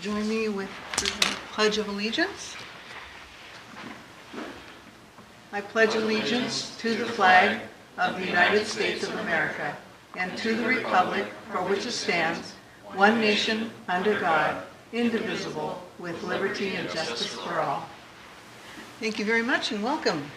join me with the Pledge of Allegiance. I pledge allegiance to the flag of the United States of America and to the republic for which it stands, one nation, under God, indivisible, with liberty and justice for all. Thank you very much and welcome.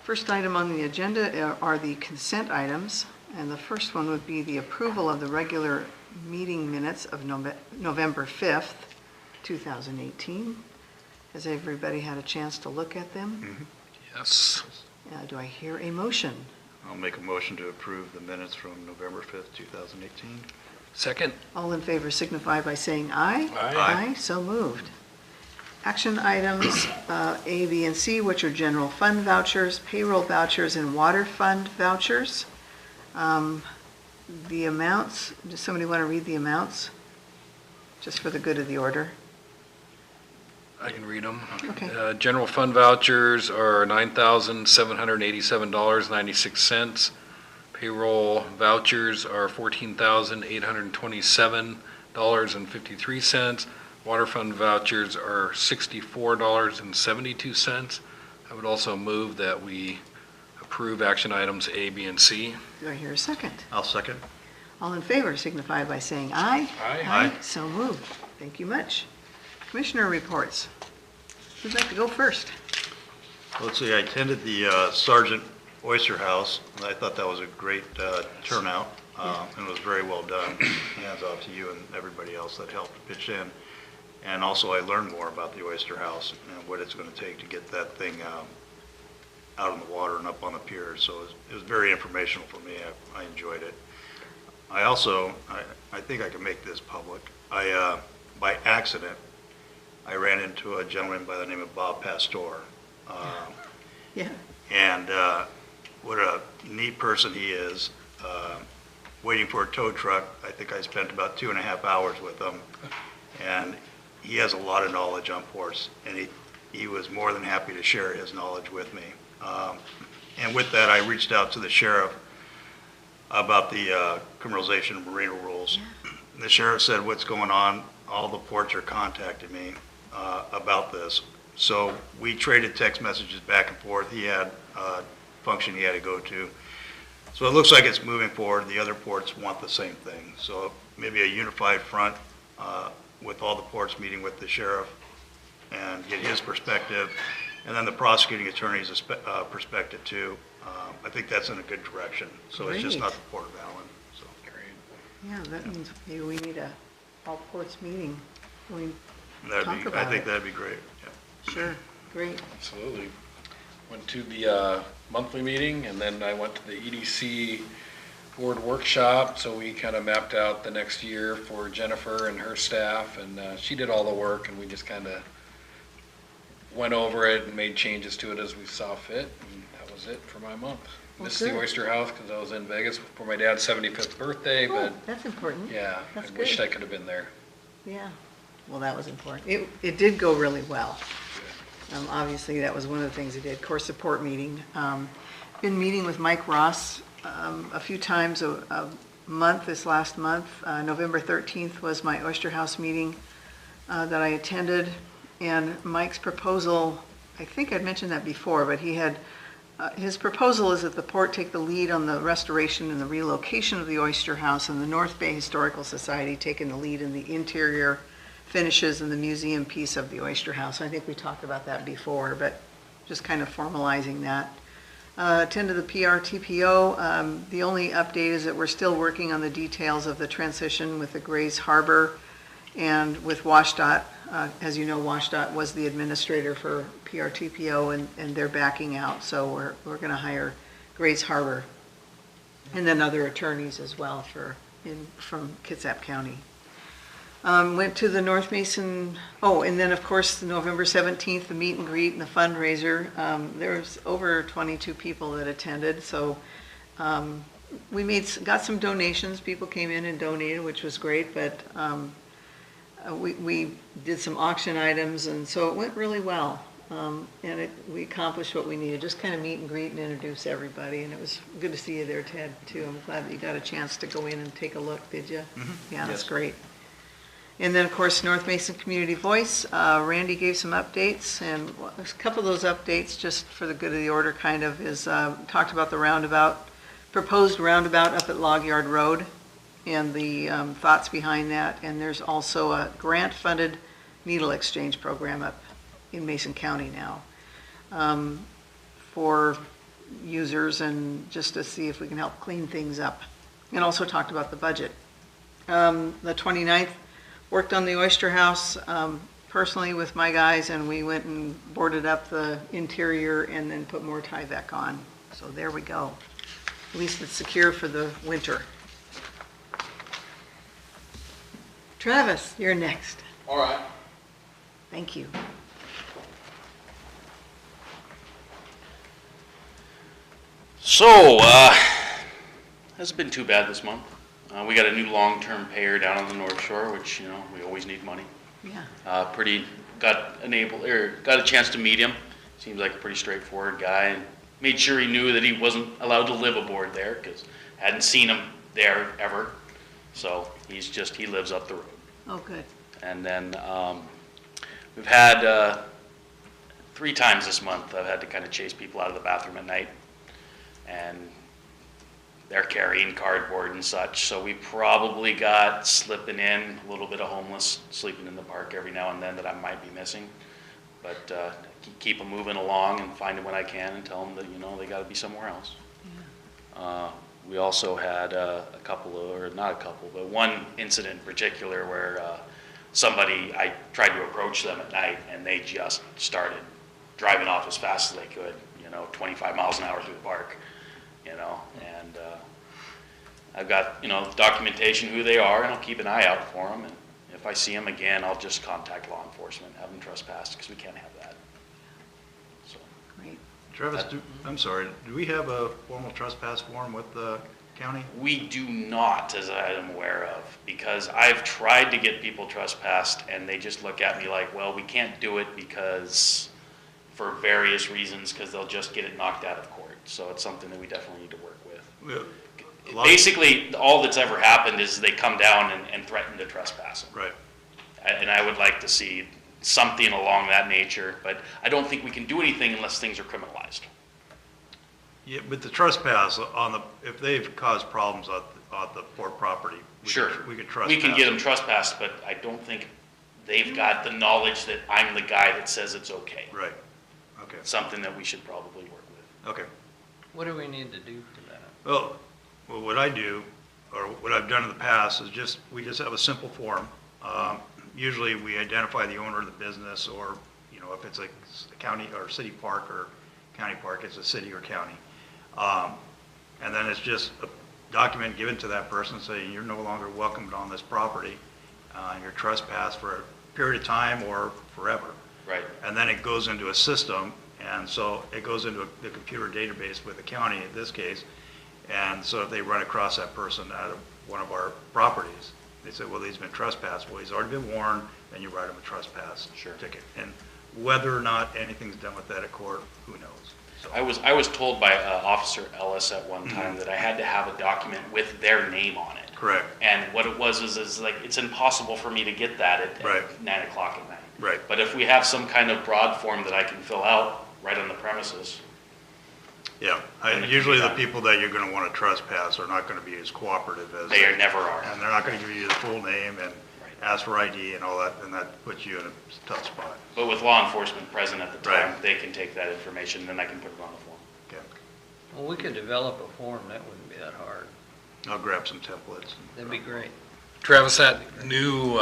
First item on the agenda are the consent items, and the first one would be the approval of the regular meeting minutes of November 5th, 2018. Has everybody had a chance to look at them? Mm-hmm. Yes. Do I hear a motion? I'll make a motion to approve the minutes from November 5th, 2018. Second. All in favor signify by saying aye. Aye. Aye, so moved. Action items A, B, and C, which are general fund vouchers, payroll vouchers, and water fund vouchers. The amounts, does somebody want to read the amounts? Just for the good of the order. I can read them. Okay. General fund vouchers are $9,787.96. Payroll vouchers are $14,827.53. Water fund vouchers are $64.72. I would also move that we approve action items A, B, and C. Do I hear a second? I'll second. All in favor signify by saying aye. Aye. Aye. So moved. Thank you much. Commissioner reports. Who'd like to go first? Let's see, I attended the Sergeant Oyster House, and I thought that was a great turnout, and it was very well done. Hands off to you and everybody else that helped pitch in. And also I learned more about the Oyster House and what it's going to take to get that thing out in the water and up on the pier. So it was very informational for me. I enjoyed it. I also, I think I can make this public. By accident, I ran into a gentleman by the name of Bob Pastor. Yeah. And what a neat person he is. Waiting for a tow truck, I think I spent about 2.5 hours with him. And he has a lot of knowledge on ports, and he was more than happy to share his knowledge with me. And with that, I reached out to the sheriff about the criminalization of marina rules. Yeah. The sheriff said, what's going on? All the ports are contacting me about this. So we traded text messages back and forth. He had a function he had to go to. So it looks like it's moving forward. The other ports want the same thing. So maybe a unified front with all the ports meeting with the sheriff and get his perspective, and then the prosecuting attorney's perspective too. I think that's in a good direction. So Great. It's just not the Port of Allyn. So. Great. Yeah, that means maybe we need a all ports meeting. We I think that'd be great. Yeah. Sure, great. Absolutely. Went to the monthly meeting, and then I went to the EDC board workshop. So we kind of mapped out the next year for Jennifer and her staff, and she did all the work, and we just kind of went over it and made changes to it as we saw fit. And that was it for my month. Well, Missed good. the Oyster House because I was in Vegas for my dad's 75th birthday, Oh, but that's important. yeah, That's I wished good. I could have been there. Yeah, well, that was important. It did go really well. Obviously, that was one of the things it did. Core support meeting. Been meeting with Mike Ross a few times a month. This last month, November 13th was my Oyster House meeting that I attended, and Mike's proposal, I think I'd mentioned that before, but he had his proposal is that the port take the lead on the restoration and the relocation of the Oyster House, and the North Bay Historical Society taking the lead in the interior finishes and the museum piece of the Oyster House. I think we talked about that before, but just kind of formalizing that. Attended the PRTPO. The only update is that we're still working on the details of the transition with the Grays Harbor and with WashDOT. As you know, WashDOT was the administrator for PRTPO, and they're backing out, so we're going to hire Grays Harbor and then other attorneys as well from Kitsap County. Went to the North Mason, and then of course November 17th, the meet and greet and the fundraiser. There was over 22 people that attended, so we got some donations. People came in and donated, which was great, but we did some auction items, and so it went really well. And we accomplished what we needed, just kind of meet and greet and introduce everybody, and it was good to see you there, Ted, too. I'm glad that you got a chance to go in and take a look, did you? Yeah, that's Yes. great. And then, of course, North Mason Community Voice, Randy gave some updates, and a couple of those updates, just for the good of the order, kind of, is talked about the roundabout, proposed roundabout up at Log Yard Road, and the thoughts behind that. And there's also a grant-funded needle exchange program up in Mason County now for users, and just to see if we can help clean things up. And also talked about the budget. The 29th, worked on the Oyster House personally with my guys, and we went and boarded up the interior and then put more Tyvek on. So there we go. At least it's secure for the winter. Travis, you're next. All right. Thank you. So, hasn't been too bad this month. We got a new long-term payer down on the North Shore, which, you know, we always need money. Yeah. Got a chance to meet him. Seems like a pretty straightforward guy, and made sure he knew that he wasn't allowed to live aboard there, because hadn't seen him there ever. So he lives up the road. Oh, good. And then we've had 3 times this month I've had to kind of chase people out of the bathroom at night, and they're carrying cardboard and such. So we probably got slipping in a little bit of homeless sleeping in the park every now and then that I might be missing. But keep them moving along and find them when I can and tell them that, you know, they got to be somewhere else. Yeah. We also had one incident in particular where I tried to approach them at night, and they just started driving off as fast as they could, 25 miles an hour through the park, and I've got, documentation who they are, and I'll keep an eye out for them, and if I see them again, I'll just contact law enforcement, have them trespassed, because we can't have that. So. Great. Travis, I'm sorry, do we have a formal trespass form with the county? We do not, as I am aware of, because I've tried to get people trespassed, and they just look at me like, well, we can't do it because, for various reasons, because they'll just get it knocked out of court. So it's something that we definitely need to work with. Basically, all that's ever happened is they come down and threaten to trespass them. Right. And I would like to see something along that nature, but I don't think we can do anything unless things are criminalized. Yeah, but the trespass if they've caused problems on the port property, we could trespass. We can get them trespassed, but I don't think they've got the knowledge that I'm the guy that says it's okay. Right. Okay. Something that we should probably work with. Okay. What do we need to do for that? Well, what I do, or what I've done in the past, is we just have a simple form. Usually we identify the owner of the business, or, if it's a county or city park or county park, it's a city or county. And then it's just a document given to that person saying you're no longer welcomed on this property, and you're trespassed for a period of time or forever. Right. And then it goes into a system, and so it goes into the computer database with the county in this case. And so if they run across that person out of one of our properties, they say, well, he's been trespassed. Well, he's already been warned, and you write him a trespass ticket. And whether or not anything's done with that at court, who knows? So. I was told by Officer Ellis at one time that I had to have a document with their name on it. Correct. And what it was is like, it's impossible for me to get that at 9 o'clock at night. Right. But if we have some kind of broad form that I can fill out right on the premises. Yeah, usually the people that you're going to want to trespass are not going to be as cooperative as... They never are. And they're not going to give you the full name and ask for ID and all that, and that puts you in a tough spot. But with law enforcement present at the time, Right. they can take that information, and then I can put it on the form. Okay. Well, we could develop a form, that wouldn't be that hard. I'll grab some templates. That'd be great. Travis, that new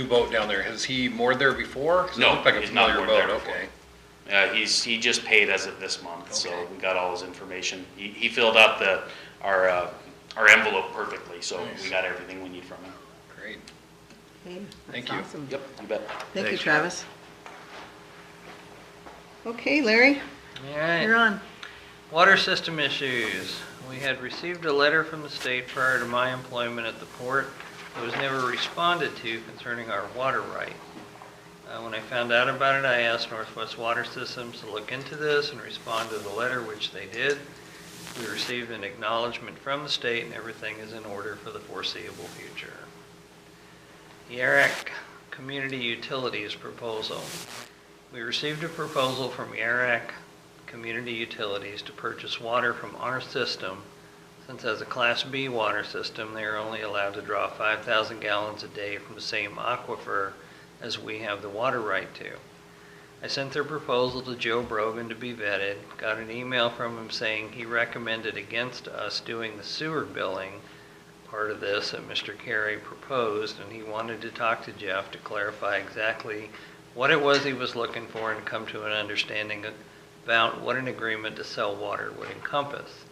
boat down there, has he moored there before? 'Cause it No, looked like a he's not familiar moored there boat. before. Okay. He just paid as of this month, so Okay. we got all his information. He filled out our envelope perfectly, so Nice. we got everything we need from him. Great. Hey, Thank that's you. awesome. Yep, you bet. Thank you, Thanks, Travis. Okay, Larry, All right, you're on. water system issues. We had received a letter from the state prior to my employment at the port. It was never responded to concerning our water right. When I found out about it, I asked Northwest Water Systems to look into this and respond to the letter, which they did. We received an acknowledgement from the state and everything is in order for the foreseeable future. The Arac Community Utilities Proposal. We received a proposal from Arac Community Utilities to purchase water from our system, since as a Class B water system, they are only allowed to draw 5,000 gallons a day from the same aquifer as we have the water right to. I sent their proposal to Joe Brogan to be vetted, got an email from him saying he recommended against us doing the sewer billing part of this that Mr. Carey proposed, and he wanted to talk to Jeff to clarify exactly what it was he was looking for and come to an understanding about what an agreement to sell water would encompass.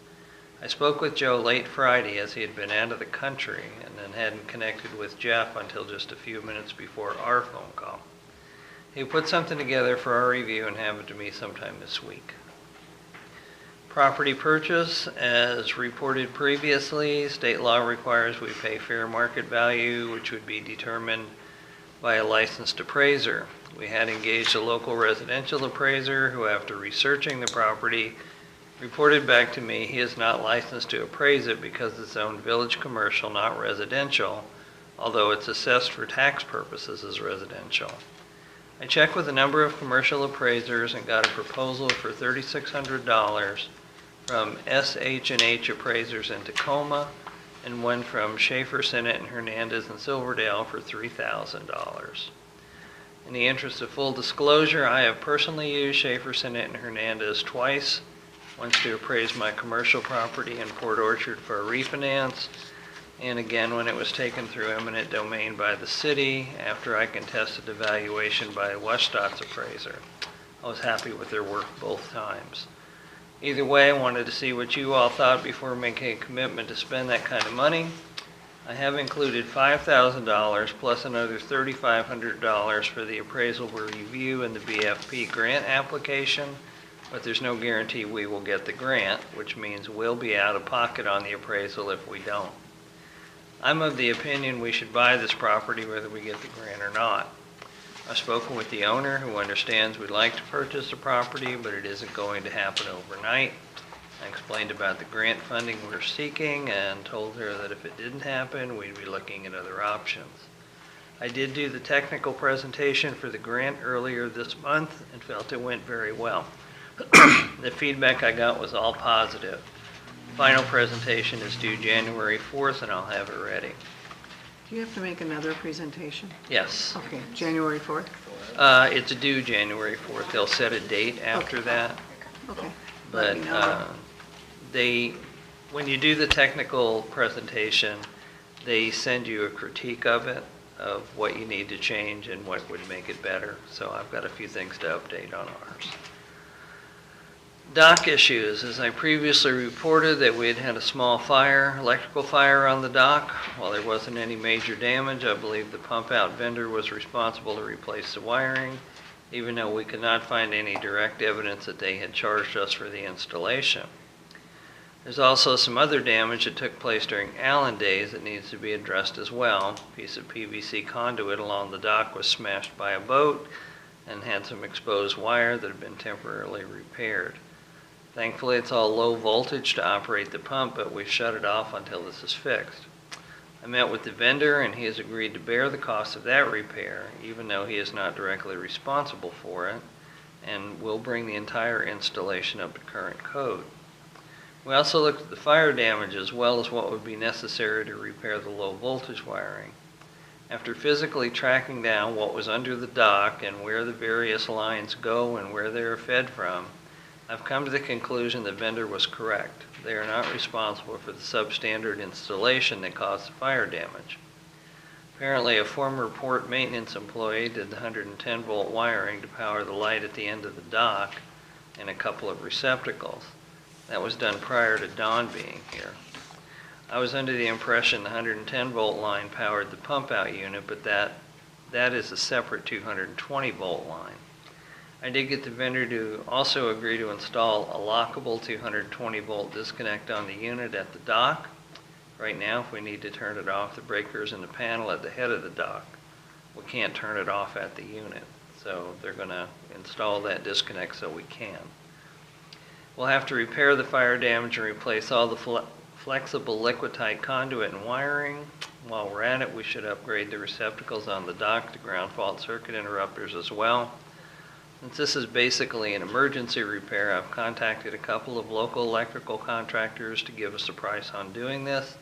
I spoke with Joe late Friday as he had been out of the country and then hadn't connected with Jeff until just a few minutes before our phone call. He put something together for our review and have it to me sometime this week. Property purchase, as reported previously, state law requires we pay fair market value, which would be determined by a licensed appraiser. We had engaged a local residential appraiser who, after researching the property, reported back to me he is not licensed to appraise it because it's owned village commercial, not residential, although it's assessed for tax purposes as residential. I checked with a number of commercial appraisers and got a proposal for $3,600 from SH&H Appraisers in Tacoma and one from Schaefer, Sinnott, and Hernandez in Silverdale for $3,000. In the interest of full disclosure, I have personally used Schaefer, Sinnott, and Hernandez twice, once to appraise my commercial property in Port Orchard for a refinance, and again when it was taken through eminent domain by the city after I contested the valuation by a Weststock's appraiser. I was happy with their work both times. Either way, I wanted to see what you all thought before making a commitment to spend that kind of money. I have included $5,000 plus another $3,500 for the appraisal review and the BFP grant application, but there's no guarantee we will get the grant, which means we'll be out of pocket on the appraisal if we don't. I'm of the opinion we should buy this property whether we get the grant or not. I've spoken with the owner who understands we'd like to purchase the property, but it isn't going to happen overnight. I explained about the grant funding we're seeking and told her that if it didn't happen, we'd be looking at other options. I did do the technical presentation for the grant earlier this month and felt it went very well. The feedback I got was all positive. Final presentation is due January 4th and I'll have it ready. Do you have to make another presentation? Yes. Okay, January 4th? It's due January 4th. They'll set a date after that. Okay. But Let me know. when you do the technical presentation, they send you a critique of it, of what you need to change and what would make it better. So I've got a few things to update on ours. Dock issues. As I previously reported that we had had a small fire, electrical fire on the dock. While there wasn't any major damage, I believe the pump out vendor was responsible to replace the wiring, even though we could not find any direct evidence that they had charged us for the installation. There's also some other damage that took place during Allyn days that needs to be addressed as well. A piece of PVC conduit along the dock was smashed by a boat and had some exposed wire that had been temporarily repaired. Thankfully, it's all low voltage to operate the pump, but we've shut it off until this is fixed. I met with the vendor and he has agreed to bear the cost of that repair, even though he is not directly responsible for it, and will bring the entire installation up to current code. We also looked at the fire damage as well as what would be necessary to repair the low voltage wiring. After physically tracking down what was under the dock and where the various lines go and where they are fed from, I've come to the conclusion the vendor was correct. They are not responsible for the substandard installation that caused the fire damage. Apparently, a former port maintenance employee did the 110-volt wiring to power the light at the end of the dock and a couple of receptacles. That was done prior to Don being here. I was under the impression the 110-volt line powered the pump-out unit, but that is a separate 220-volt line. I did get the vendor to also agree to install a lockable 220-volt disconnect on the unit at the dock. Right now, if we need to turn it off, the breaker is in the panel at the head of the dock. We can't turn it off at the unit. So they're going to install that disconnect so we can. We'll have to repair the fire damage and replace all the flexible liquid-tight conduit and wiring. While we're at it, we should upgrade the receptacles on the dock to ground fault circuit interrupters as well. Since this is basically an emergency repair, I've contacted a couple of local electrical contractors to give us a price on doing this.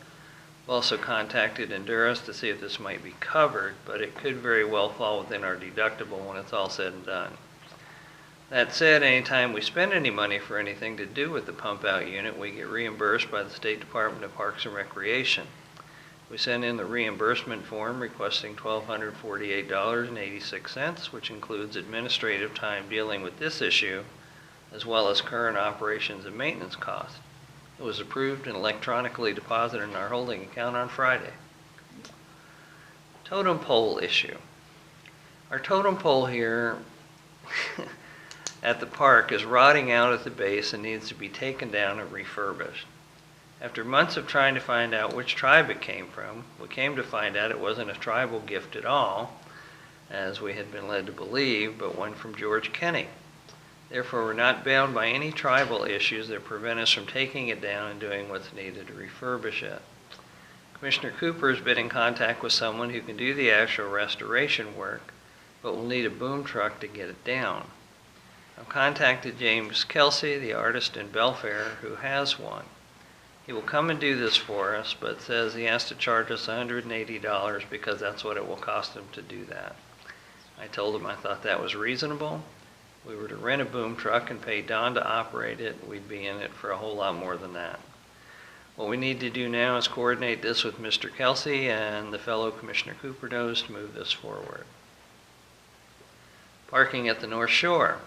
I've also contacted Endurus to see if this might be covered, but it could very well fall within our deductible when it's all said and done. That said, anytime we spend any money for anything to do with the pump out unit, we get reimbursed by the State Department of Parks and Recreation. We send in the reimbursement form requesting $1,248.86, which includes administrative time dealing with this issue, as well as current operations and maintenance costs. It was approved and electronically deposited in our holding account on Friday. Totem pole issue. Our totem pole here at the park is rotting out at the base and needs to be taken down and refurbished. After months of trying to find out which tribe it came from, we came to find out it wasn't a tribal gift at all, as we had been led to believe, but one from George Kenny. Therefore, we're not bound by any tribal issues that prevent us from taking it down and doing what's needed to refurbish it. Commissioner Cooper has been in contact with someone who can do the actual restoration work, but will need a boom truck to get it down. I've contacted James Kelsey, the artist in Belfair, who has one. He will come and do this for us, but says he has to charge us $180 because that's what it will cost him to do that. I told him I thought that was reasonable. If we were to rent a boom truck and pay Don to operate it, we'd be in it for a whole lot more than that. What we need to do now is coordinate this with Mr. Kelsey and the fellow Commissioner Cooper knows to move this forward. Parking at the North Shore.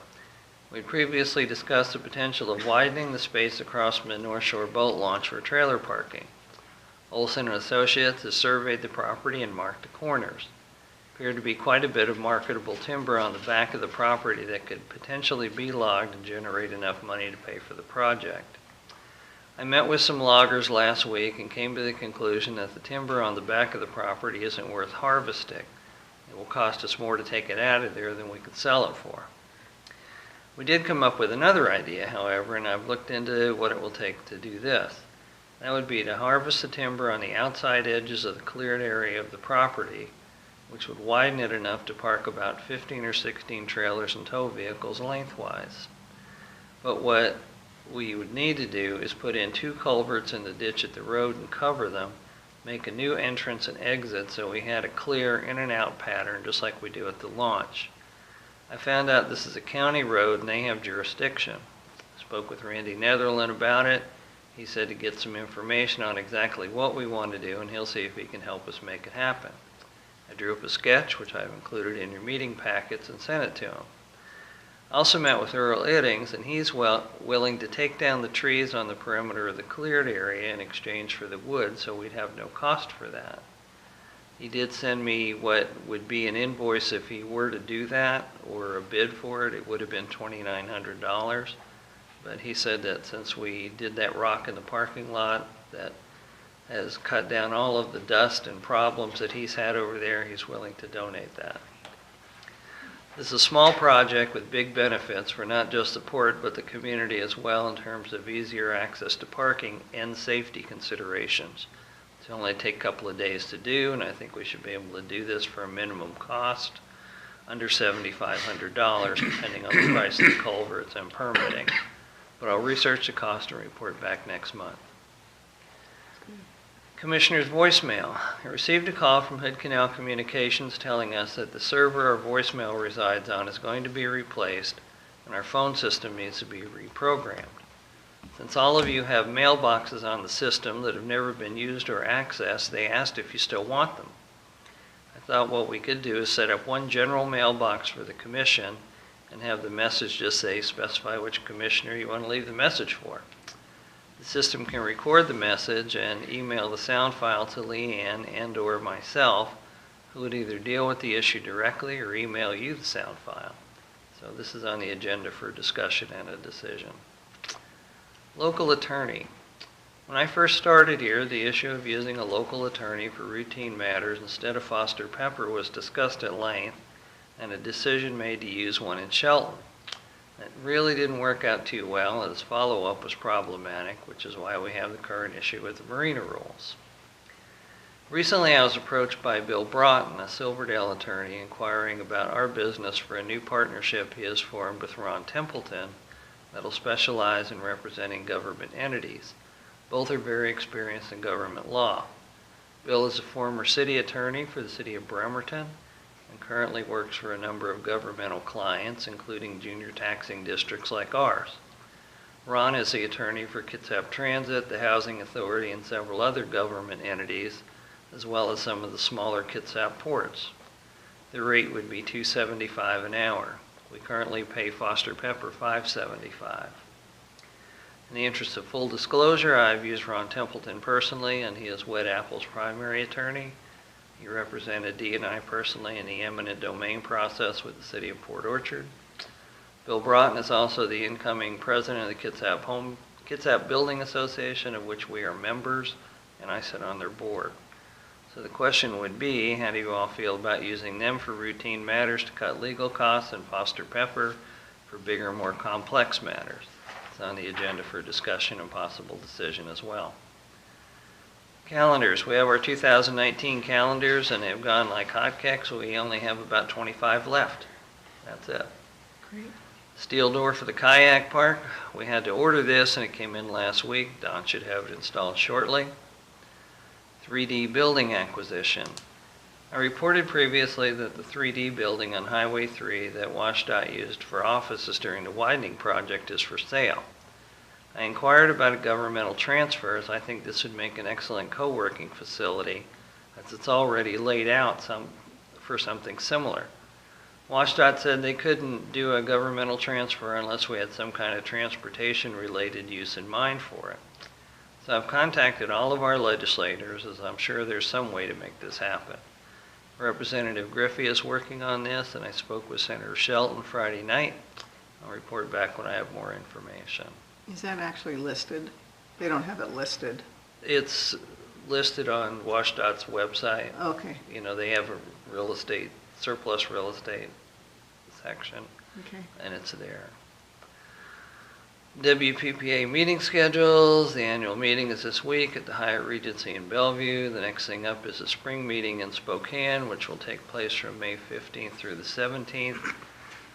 We previously discussed the potential of widening the space across from the North Shore boat launch for trailer parking. Olson & Associates has surveyed the property and marked the corners. There appeared to be quite a bit of marketable timber on the back of the property that could potentially be logged and generate enough money to pay for the project. I met with some loggers last week and came to the conclusion that the timber on the back of the property isn't worth harvesting. It will cost us more to take it out of there than we could sell it for. We did come up with another idea, however, and I've looked into what it will take to do this. That would be to harvest the timber on the outside edges of the cleared area of the property, which would widen it enough to park about 15 or 16 trailers and tow vehicles lengthwise. But what we would need to do is put in 2 culverts in the ditch at the road and cover them, make a new entrance and exit so we had a clear in and out pattern just like we do at the launch. I found out this is a county road and they have jurisdiction. I spoke with Randy Netherland about it. He said to get some information on exactly what we want to do and he'll see if he can help us make it happen. I drew up a sketch, which I've included in your meeting packets, and sent it to him. I also met with Earl Iddings, and he's willing to take down the trees on the perimeter of the cleared area in exchange for the wood, so we'd have no cost for that. He did send me what would be an invoice if he were to do that, or a bid for it. It would have been $2,900. But he said that since we did that rock in the parking lot, that has cut down all of the dust and problems that he's had over there, he's willing to donate that. This is a small project with big benefits for not just the port, but the community as well in terms of easier access to parking and safety considerations. It'll only take a couple of days to do, and I think we should be able to do this for a minimum cost, under $7,500, depending on the price of the culverts and permitting. But I'll research the cost and report back next month. Commissioner's voicemail. I received a call from Hood Canal Communications telling us that the server our voicemail resides on is going to be replaced and our phone system needs to be reprogrammed. Since all of you have mailboxes on the system that have never been used or accessed, they asked if you still want them. I thought what we could do is set up one general mailbox for the commission and have the message just say, specify which commissioner you want to leave the message for. The system can record the message and email the sound file to Leanne and or myself, who would either deal with the issue directly or email you the sound file. So this is on the agenda for discussion and a decision. Local attorney. When I first started here, the issue of using a local attorney for routine matters instead of Foster Pepper was discussed at length, and a decision made to use one in Shelton. It really didn't work out too well, as follow-up was problematic, which is why we have the current issue with the marina rules. Recently, I was approached by Bill Broughton, a Silverdale attorney, inquiring about our business for a new partnership he has formed with Ron Templeton that'll specialize in representing government entities. Both are very experienced in government law. Bill is a former city attorney for the city of Bremerton and currently works for a number of governmental clients, including junior taxing districts like ours. Ron is the attorney for Kitsap Transit, the Housing Authority, and several other government entities, as well as some of the smaller Kitsap ports. The rate would be $2.75 an hour. We currently pay Foster Pepper $5.75. In the interest of full disclosure, I've used Ron Templeton personally, and he is Wet Apple's primary attorney. He represented D&I personally in the eminent domain process with the city of Port Orchard. Bill Broughton is also the incoming president of the Kitsap Building Association, of which we are members, and I sit on their board. So the question would be, how do you all feel about using them for routine matters to cut legal costs and Foster Pepper for bigger, more complex matters? It's on the agenda for discussion and possible decision as well. Calendars. We have our 2019 calendars, and they've gone like hotcakes. We only have about 25 left. That's it. Great. Steel door for the kayak park. We had to order this, and it came in last week. Don should have it installed shortly. 3D building acquisition. I reported previously that the 3D building on Highway 3 that WashDOT used for offices during the widening project is for sale. I inquired about a governmental transfer, as I think this would make an excellent co-working facility, as it's already laid out for something similar. WashDOT said they couldn't do a governmental transfer unless we had some kind of transportation-related use in mind for it. So I've contacted all of our legislators, as I'm sure there's some way to make this happen. Representative Griffey is working on this, and I spoke with Senator Shelton Friday night. I'll report back when I have more information. Is that actually listed? They don't have it listed. It's listed on WashDOT's website. Okay, You know, they have a real estate, surplus real estate section, okay. and it's there. WPPA meeting schedules. The annual meeting is this week at the Hyatt Regency in Bellevue. The next thing up is a spring meeting in Spokane, which will take place from May 15th through the 17th.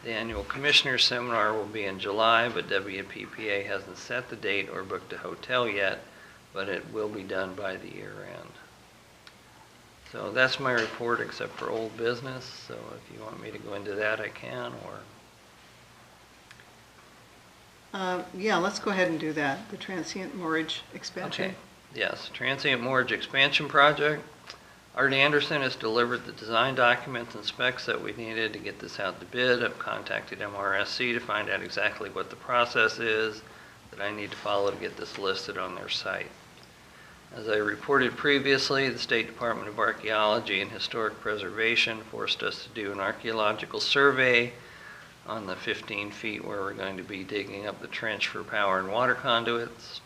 The annual Commissioners Seminar will be in July, but WPPA hasn't set the date or booked a hotel yet, but it will be done by the year end. So that's my report, except for old business. So if you want me to go into that, I can, or... Yeah, let's go ahead and do that. The transient mortgage expansion. Okay, yes, transient mortgage expansion project. Art Anderson has delivered the design documents and specs that we needed to get this out to bid. I've contacted MRSC to find out exactly what the process is that I need to follow to get this listed on their site. As I reported previously, the State Department of Archaeology and Historic Preservation forced us to do an archaeological survey on the 15 feet where we're going to be digging up the trench for power and water conduits.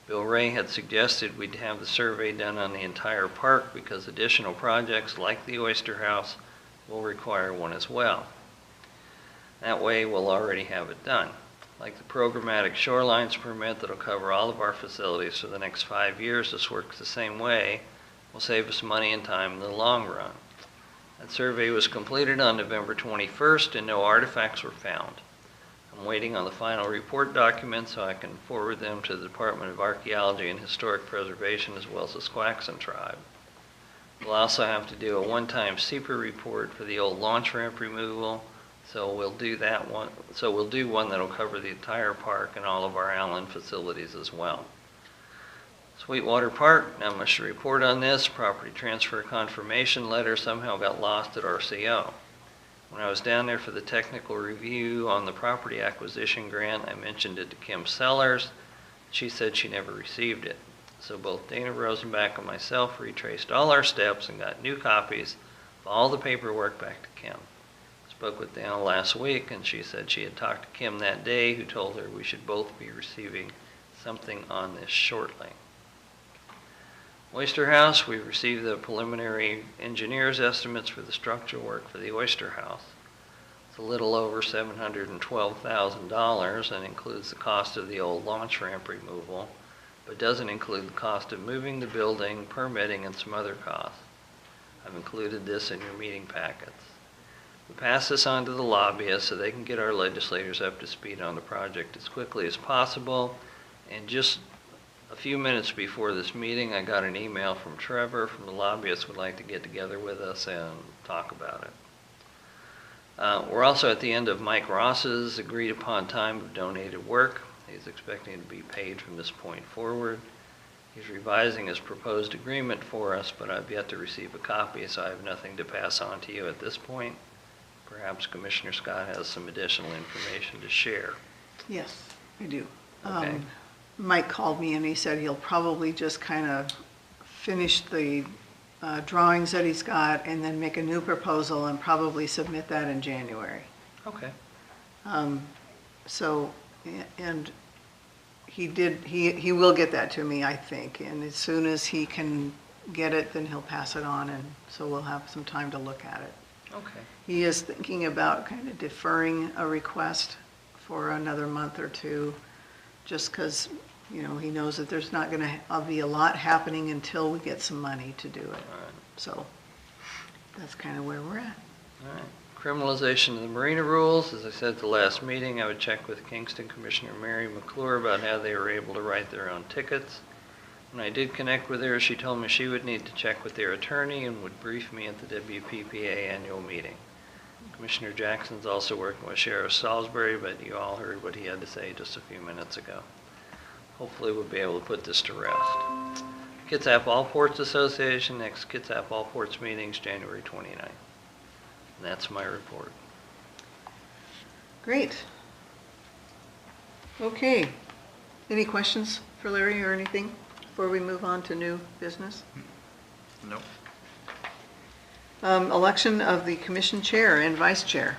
Bill Ray had suggested we'd have the survey done on the entire park because additional projects like the Oyster House will require one as well. That way we'll already have it done. Like the programmatic shorelines permit that'll cover all of our facilities for the next 5 years, this works the same way. Will save us money and time in the long run. That survey was completed on November 21st and no artifacts were found. I'm waiting on the final report documents so I can forward them to the Department of Archaeology and Historic Preservation as well as the Squaxin tribe. We'll also have to do a one-time SEPA report for the old launch ramp removal, so we'll do that one. So we'll do one that'll cover the entire park and all of our Allyn facilities as well. Sweetwater Park, not much to report on this. Property transfer confirmation letter somehow got lost at RCO. When I was down there for the technical review on the property acquisition grant, I mentioned it to Kim Sellers. She said she never received it. So both Dana Rosenbach and myself retraced all our steps and got new copies of all the paperwork back to Kim. Spoke with Dana last week, and she said she had talked to Kim that day, who told her we should both be receiving something on this shortly. Oyster House, we received the preliminary engineer's estimates for the structural work for the Oyster House. It's a little over $712,000 and includes the cost of the old launch ramp removal, but doesn't include the cost of moving the building, permitting, and some other costs. I've included this in your meeting packets. We pass this on to the lobbyists so they can get our legislators up to speed on the project as quickly as possible. And just a few minutes before this meeting, I got an email from Trevor from the lobbyists would like to get together with us and talk about it. We're also at the end of Mike Ross's agreed upon time of donated work. He's expecting to be paid from this point forward. He's revising his proposed agreement for us, but I've yet to receive a copy, so I have nothing to pass on to you at this point. Perhaps Commissioner Scott has some additional information to share. Yes, I do. Okay. Mike called me and he said he'll probably just kind of finish the drawings that he's got and then make a new proposal and probably submit that in January. Okay. So, and he will get that to me, I think. And as soon as he can get it, then he'll pass it on, and so we'll have some time to look at it. Okay. He is thinking about kind of deferring a request for another month or two, just because, you know, he knows that there's not going to be a lot happening until we get some money to do it. All right. So that's kind of where we're at. All right. Criminalization of the marina rules. As I said at the last meeting, I would check with Kingston Commissioner Mary McClure about how they were able to write their own tickets. When I did connect with her, she told me she would need to check with their attorney and would brief me at the WPPA annual meeting. Commissioner Jackson's also working with Sheriff Salisbury, but you all heard what he had to say just a few minutes ago. Hopefully we'll be able to put this to rest. Kitsap All Ports Association, next Kitsap All Ports meetings, January 29th. And that's my report. Great. Okay. Any questions for Larry or anything before we move on to new business? Nope. Election of the commission chair and vice chair.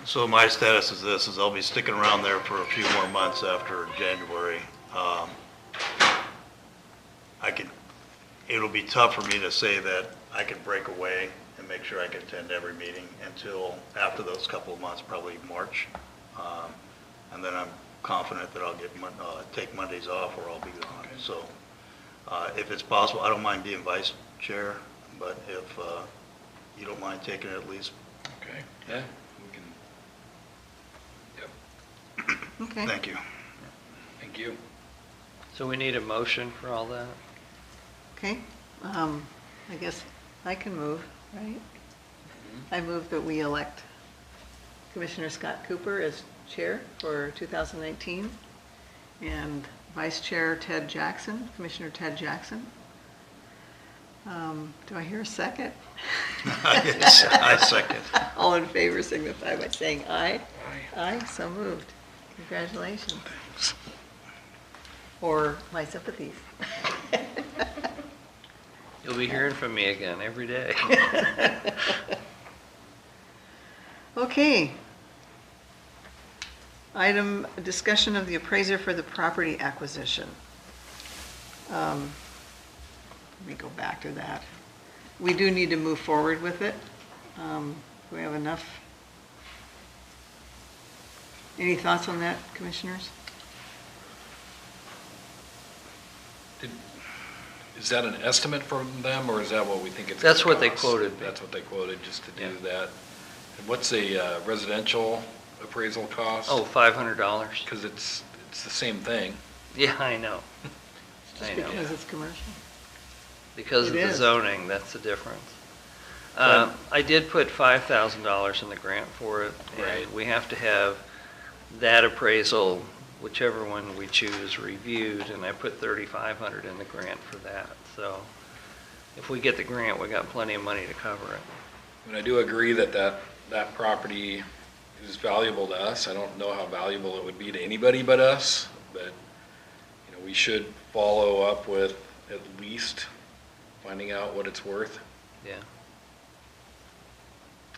So my status is this, is I'll be sticking around there for a few more months after January. It'll be tough for me to say that I can break away and make sure I can attend every meeting until after those couple of months, probably March. And then I'm confident that I'll take Mondays off or I'll be gone. So if it's possible, I don't mind being vice chair, but if you don't mind taking it at least. Okay, yeah, we can, yep, Okay. Thank you. thank you. So we need a motion for all that? Okay. I guess I can move, right? I move that we elect Commissioner Scott Cooper as chair for 2019 and vice chair Ted Jackson, Commissioner Ted Jackson. Do I hear a second? Yes, I second. All in favor signify by saying aye. Aye. Aye, so moved. Congratulations. Or my sympathies. You'll be hearing from me again every day. Okay. Item, discussion of the appraiser for the property acquisition. Let me go back to that. We do need to move forward with it. Do we have enough? Any thoughts on that, commissioners? Is that an estimate from them, or is that what we think it's That's gonna what they cost? quoted. That's what they quoted, just to do Yeah. that. And what's a residential appraisal cost? Oh, $500. Because it's the same thing. Yeah, I know. Just I know. because it's commercial? Because of It the is. zoning, that's the difference. But- I did put $5,000 in the grant for it. Right. And we have to have that appraisal, whichever one we choose, reviewed, and I put $3,500 in the grant for that. So if we get the grant, we got plenty of money to cover it. And I do agree that that property is valuable to us. I don't know how valuable it would be to anybody but us, but, you know, we should follow up with at least finding out what it's worth. Yeah.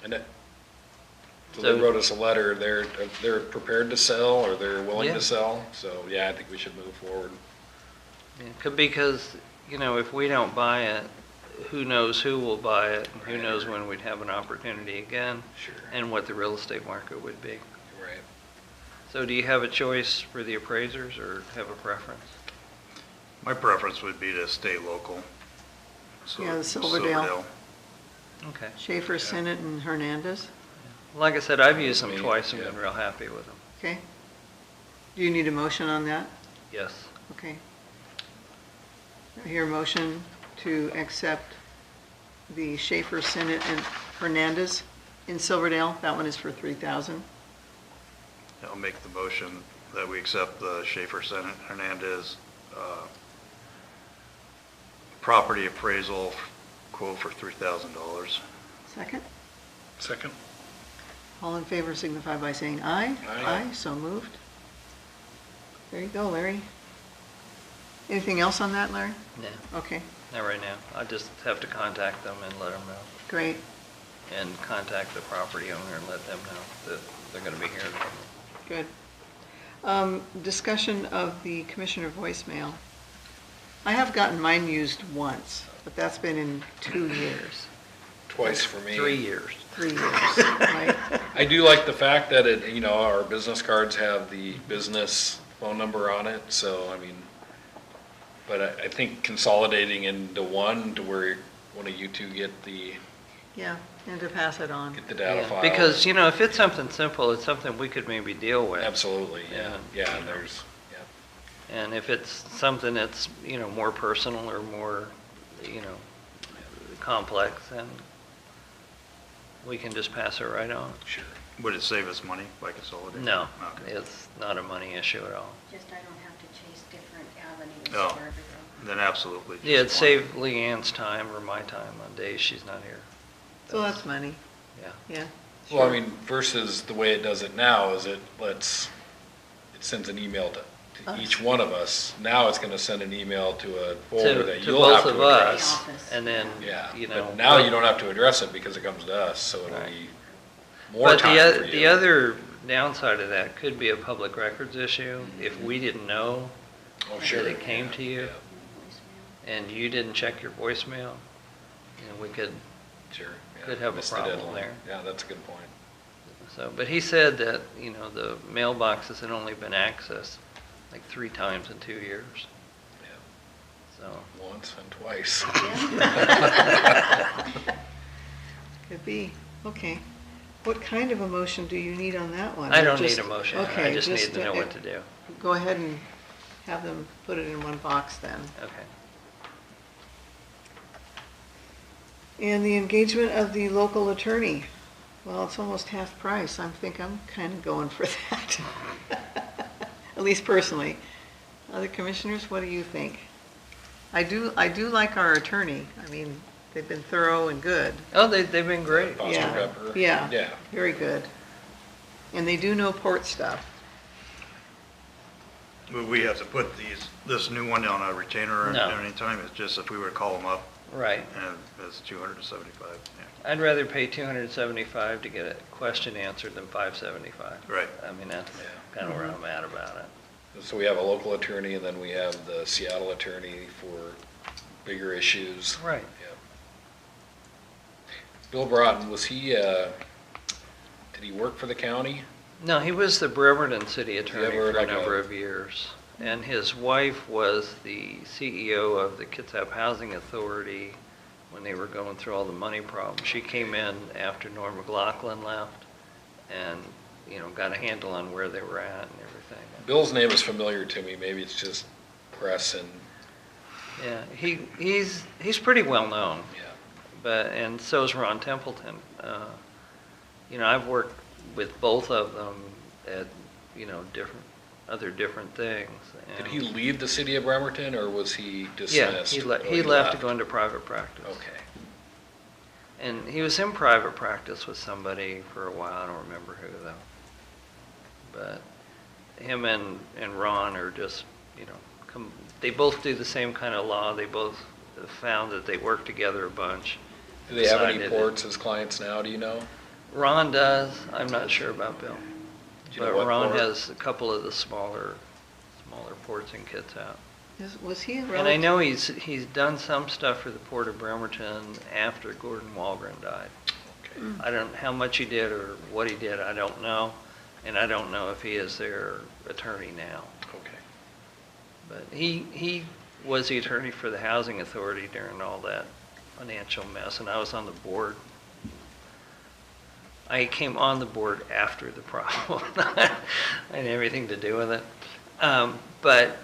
And so So- they wrote us a letter, they're prepared to sell, or they're willing Yeah. to sell, so, yeah, I think we should move forward. Because, if we don't buy it, who knows who will buy it, and who Right. knows when we'd have an opportunity again, Sure. and what the real estate market would be. Right. So do you have a choice for the appraisers, or have a preference? My preference would be to stay local. So Yeah, the Silverdale. Okay. Schaefer, Sinnott, and Hernandez, Like I said, I've used them Me, twice and yeah. been real happy with them. okay? Do you need a motion on that? Yes. Okay. I hear a motion to accept the Schaefer, Sinnott, and Hernandez in Silverdale. That one is for 3,000. I'll make the motion that we accept the Schaefer Senate Hernandez property appraisal quote for $3,000. Second? Second? All in favor signify by saying aye. Aye. So moved. There you go, Larry. Anything else on that, Larry? No, Okay, not right now. I just have to contact them and let them know. great. And contact the property owner and let them know that they're gonna be hearing from them. Good. Discussion of the commissioner voicemail. I have gotten mine used once, but that's been in 2 years, Twice for me. 3 years. 3 years, right? I do like the fact that our business cards have the business phone number on it, so, but I think consolidating into one to where one of you two get the Yeah, and to pass it on. data Yeah, file. because, if it's something simple, it's something we could maybe deal with. Absolutely, yeah, Yeah. and there's, yeah. And if it's something that's, more personal or more, complex, then we can just pass it right on. Sure. Would it save us money by consolidating? No, Okay. it's not a money issue at all. Just I don't have to chase different avenues Oh. for everything. Then absolutely. Yeah, it'd just save Leanne's time or my time on days she's not here. So that's money, Yeah. yeah. Well, sure. versus the way it does it now is it sends an email to Us. each one of us. Now it's gonna send an email to a folder that To you'll both have of to address. us, Office. and then, Yeah, you know. but now you don't have to address it because it comes to us, so it'll Right. be more But time for you. the other downside of that could be a public records issue. If we didn't know Oh, that sure. it came to you Yeah, and you didn't check your voicemail, we could, Sure. yeah. Could have a Missed the problem deadline. there. Yeah, that's a good point. so, but he said that, the mailboxes had only been accessed like 3 times in 2 years, Yeah, so. once and twice. Could be, okay. What kind of a motion do you need on that one? I don't Just- need a motion, I okay, just need to know what to do. Go ahead and have them put it in one box then. Okay. And the engagement of the local attorney. Well, it's almost half price. I'm kind of going for that. At least personally. Other commissioners, what do you think? I do like our attorney. I mean, they've been thorough and good. Oh, they've been great. Foster Yeah, Pepper. yeah. Yeah. Very good. And they do know port stuff. Would we have to put this new one on a retainer No. at any time? It's just if we were to call them up, Right. and it's $275. Yeah. I'd rather pay $275 to get a question answered than $575. Right. I mean, that's Yeah. kind of where I'm at about it. So we have a local attorney and then we have the Seattle attorney for bigger issues. Right. Yeah. Bill Broughton, was he, did he work for the county? No, he was the Bremerton city attorney ever for a like number a- of years. And his wife was the CEO of the Kitsap Housing Authority when they were going through all the money problems. She came in after Norm McLaughlin left and, got a handle on where they were at and everything. Bill's name is familiar to me, maybe it's just press and, Yeah, he's pretty well known. yeah. And so is Ron Templeton. I've worked with both of them at, different things. Did and- he leave the city of Bremerton or was he Yeah, dismissed? he Oh, left to go into private practice. Okay. And he was in private practice with somebody for a while, I don't remember who though. But him and Ron are just, they both do the same kind of law. They both found that they work together a bunch. Do they have any Decided ports as clients now, do you know? Ron does, I'm not sure about Bill. Do you know But what Ron port? has a couple of the smaller ports in Kitsap. Was he a relative? And I know he's done some stuff for the Port of Bremerton after Gordon Walgren died. Okay. I don't, how much he did or what he did, I don't know. And I don't know if he is their attorney now. Okay. But he was the attorney for the Housing Authority during all that financial mess, and I was on the board. I came on the board after the problem. I had everything to do with it. But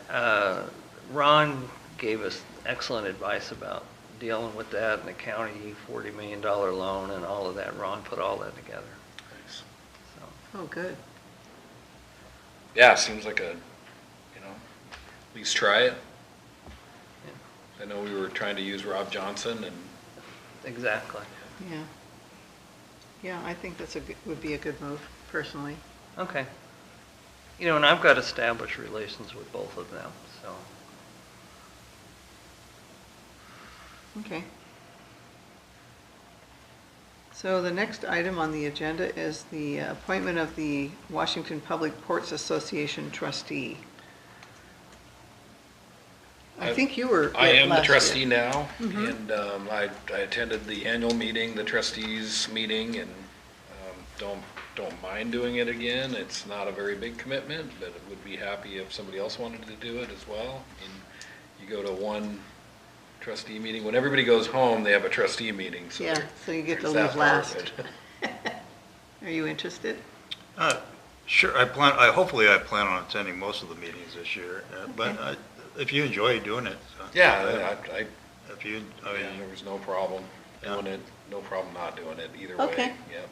Ron gave us excellent advice about dealing with that and the county $40 million loan and all of that. Ron put all that together. Nice. So, Oh, good. Yeah, seems like at least try it. yeah, I know we were trying to use Rob Johnson and exactly. Yeah. Yeah, I think would be a good move, personally. Okay. And I've got established relations with both of them, so. Okay. So the next item on the agenda is the appointment of the Washington Public Ports Association trustee. I think you were I am the last trustee year. now, and I attended the annual meeting, the trustees meeting, and don't mind doing it again. It's not a very big commitment, but it would be happy if somebody else wanted to do it as well. And you go to one trustee meeting, when everybody goes home, they have a trustee meeting. So Yeah, so you get to there's that leave part of last. it. Are you interested? Sure, hopefully I plan on attending most of the meetings this year, but if you enjoy doing it. Yeah, If you, yeah, there was no problem doing it, no problem not doing it, either way. Okay. Yep.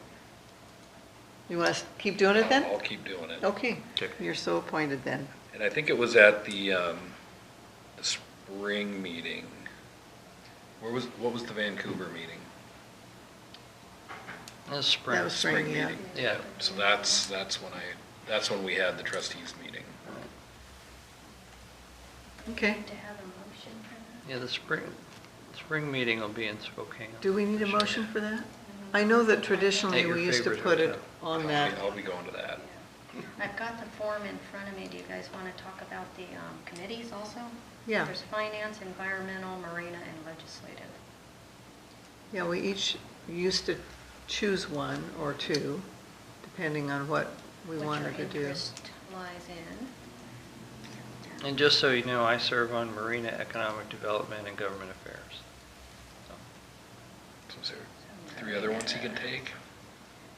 You want to keep doing it then? I'll keep doing it. Okay, Okay. you're so appointed then. And I think it was at the spring meeting. What was the Vancouver meeting? That was spring. That was spring, yeah. meeting. Yeah. So that's when we had the trustees meeting. Okay. To have a motion for that? Yeah, the spring meeting will be in Spokane. Do we need a motion for that? I know that traditionally At your we used to favorite put it hotel. on that. I'll be going to that. I've got the form in front of me. Do you guys want to talk about the committees also? Yeah. There's finance, environmental, marina, and legislative. Yeah, we each used to choose one or two, depending on what we wanted to What do. your interest lies in. And just so you know, I serve on Marina, Economic Development, and Government Affairs. So, So is there 3 other ones you can take?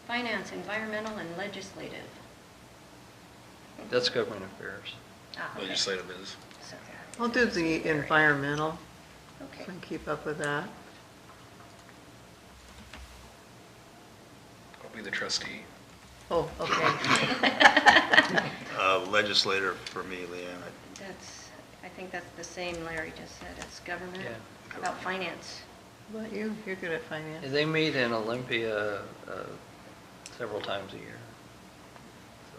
Finance, environmental, and legislative. that's Government Affairs. Okay. Legislative is. So, I'll do the environmental, Okay. so I can keep up with that. I'll be the trustee. Oh, okay. Legislator for me, Leanne. I think that's the same Larry just said. It's government. Yeah. How about finance? How about you? You're good at finance. They meet in Olympia several times a year. So,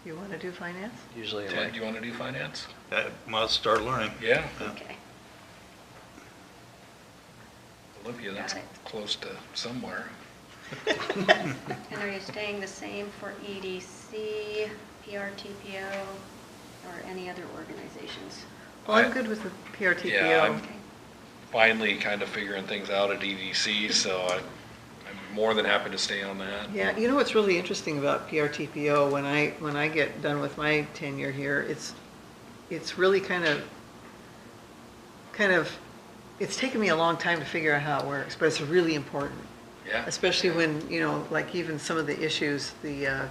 You want to do finance? usually Ted, like do you want to do finance? Must start learning. Yeah. Okay. Olympia, that's Got it. close to somewhere. And are you staying the same for EDC, PRTPO, or any other organizations? Well, I'm I- good with the PRTPO. Yeah, I'm- Okay. Finally kind of figuring things out at EDC, so I'm more than happy to stay on that. Yeah, you know what's really interesting about PRTPO, when I get done with my tenure here, it's really kind of, it's taken me a long time to figure out how it works, but it's really important. Yeah. Especially when, like even some of the issues, the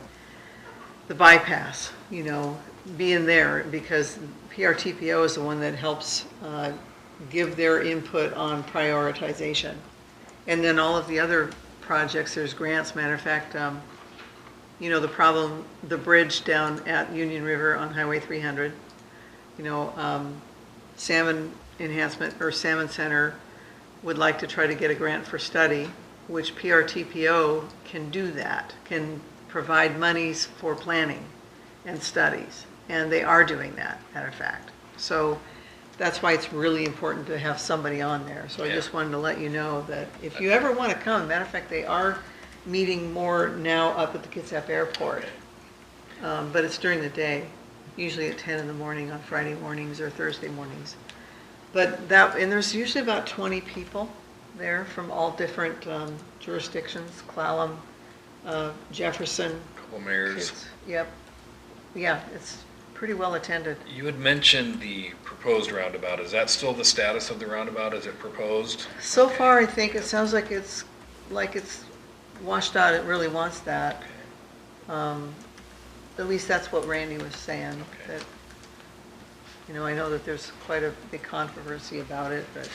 bypass, being there, because PRTPO is the one that helps give their input on prioritization. And then all of the other projects, there's grants. Matter of fact, the problem, the bridge down at Union River on Highway 300, Salmon Enhancement or Salmon Center would like to try to get a grant for study, which PRTPO can do that, can provide monies for planning and studies. And they are doing that, matter of fact. So that's why it's really important to have somebody on there. So I Yeah. just wanted to let you know that if you ever want to come, matter of fact, they are meeting more now up at the Kitsap Airport. But it's during the day. usually at 10 in the morning on Friday mornings or Thursday mornings. But that, and there's usually about 20 people there from all different jurisdictions, Clallam, Jefferson. Couple mayors. Yep. Yeah, it's pretty well attended. You had mentioned the proposed roundabout. Is that still the status of the roundabout? Is it proposed? So far, I think it sounds like it's washed out. It really wants that. At least that's what Randy was saying. Okay. That, you know, I know that there's quite a big controversy about it, but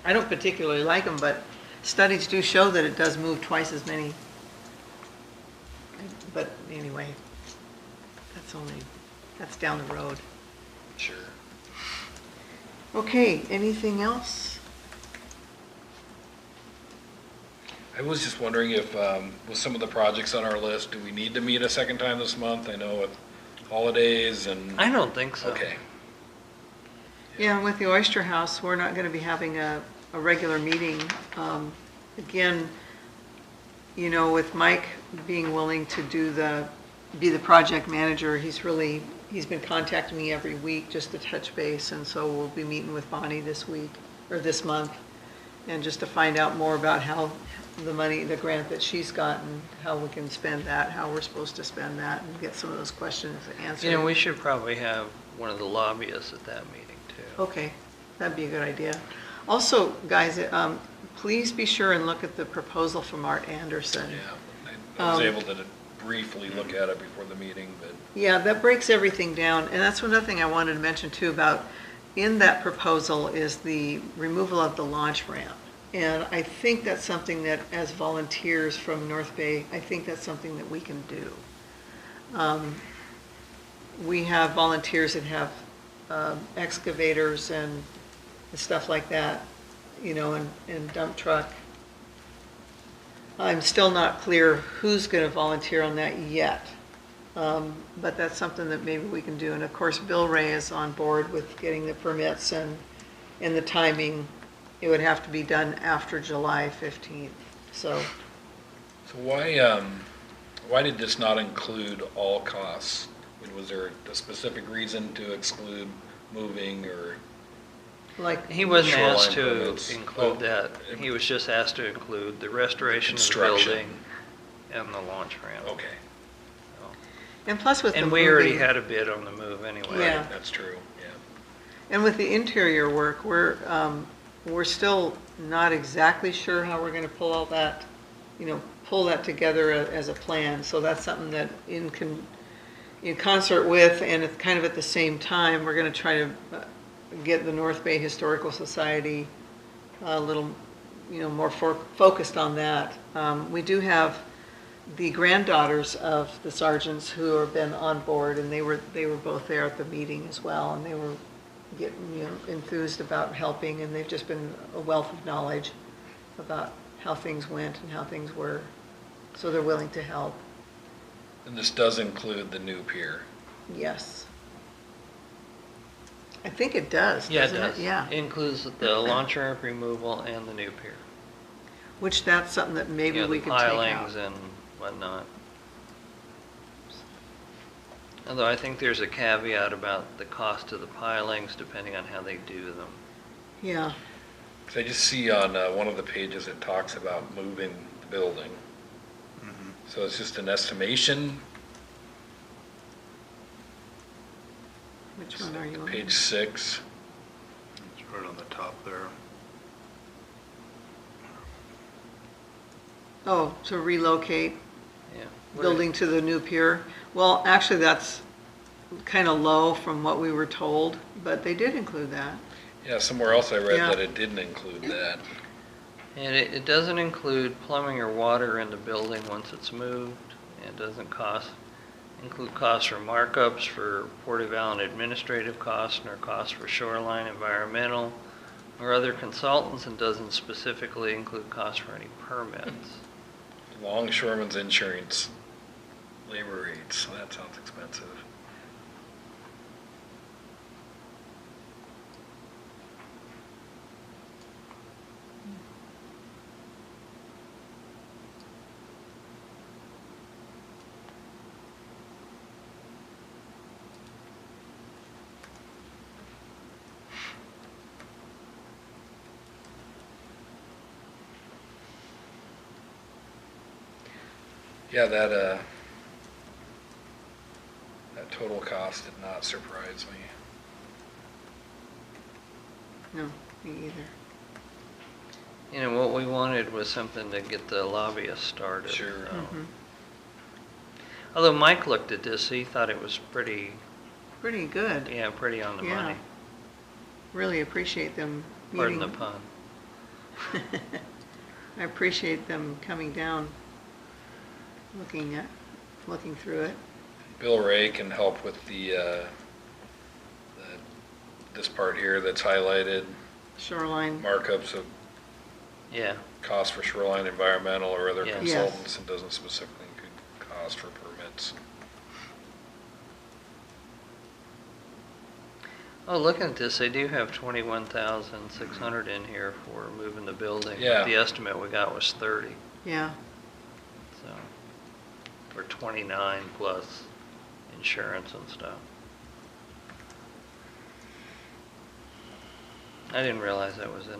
I don't particularly like them, but studies do show that it does move twice as many. But anyway, that's down the road. Sure. Okay, anything else? I was just wondering if, with some of the projects on our list, do we need to meet a second time this month? I know with holidays and. I don't think so. Okay. Yeah, and with the Oyster House, we're not going to be having a regular meeting. Again, you know, with Mike being willing to be the project manager, he's been contacting me every week just to touch base, and so we'll be meeting with Bonnie this week, or this month, and just to find out more about how the grant that she's gotten, how we can spend that, how we're supposed to spend that, and get some of those questions answered. You know, we should probably have one of the lobbyists at that meeting too. Okay, that'd be a good idea. Also, guys, please be sure and look at the proposal from Art Anderson. Yeah, I was able to briefly look at it before the meeting, but. Yeah, that breaks everything down, and that's another thing I wanted to mention too about, in that proposal is the removal of the launch ramp. And I think that's something that, as volunteers from North Bay, I think that's something that we can do. We have volunteers that have excavators and stuff like that, you know, and dump truck. I'm still not clear who's going to volunteer on that yet, but that's something that maybe we can do. And of course, Bill Ray is on board with getting the permits and the timing. It would have to be done after July 15th, so. So why did this not include all costs? I mean, was there a specific reason to exclude moving or? Like, He wasn't Shoreline asked to permits. include Oh. that. He was just asked to include the restoration of the Construction. building and the launch ramp. Okay, and plus with the And we already moving- had a bid on the move anyway. Yeah. that's true, yeah. And with the interior work, we're still not exactly sure how we're going to pull all that, you know, pull that together as a plan. So that's something that in concert with, and it's kind of at the same time, we're going to try to get the North Bay Historical Society a little, you know, more focused on that. We do have the granddaughters of the sergeants who have been on board, and they were both there at the meeting as well, and they were getting, you know, enthused about helping, and they've just been a wealth of knowledge about how things went and how things were, so they're willing to help. And this does include the new pier. Yes. I think it does, Yeah, it doesn't does. it? Yeah. It includes the launch ramp removal and the new pier. Which that's something that maybe Yeah, we the could take out. pilings and whatnot. Although I think there's a caveat about the cost of the pilings depending on how they do them. Yeah, 'Cause I just see on one of the pages it talks about moving the building. So it's just an estimation, which one are you on? page 6. It's right on the top there. Oh, to relocate Yeah. building to the new pier. Well, actually, that's kind of low from what we were told, but they did include that. Yeah, somewhere else I read Yeah. that it didn't include that. And it doesn't include plumbing or water in the building once it's moved. It doesn't include costs for markups for Port Allen administrative costs, nor costs for shoreline, environmental, or other consultants, and doesn't specifically include costs for any permits. Longshoreman's insurance, labor rates, that sounds expensive. Yeah, that total cost did not surprise me. No, me either. You know, what we wanted was something to get the lobbyists started. Sure. so. Mhm. Although Mike looked at this, he thought it was pretty, Pretty good. yeah, pretty on the Yeah. money. Really appreciate them Pardon meeting. the pun. I appreciate them coming down, looking through it. Bill Ray can help with this part here that's highlighted, Shoreline, markups of Yeah, cost for shoreline environmental or other Yes. consultants, and doesn't specifically include cost for permits. oh, looking at this, they do have 21,600 in here for moving the building. Yeah. The estimate we got was 30, yeah. so, for 29 plus insurance and stuff. I didn't realize that was in there.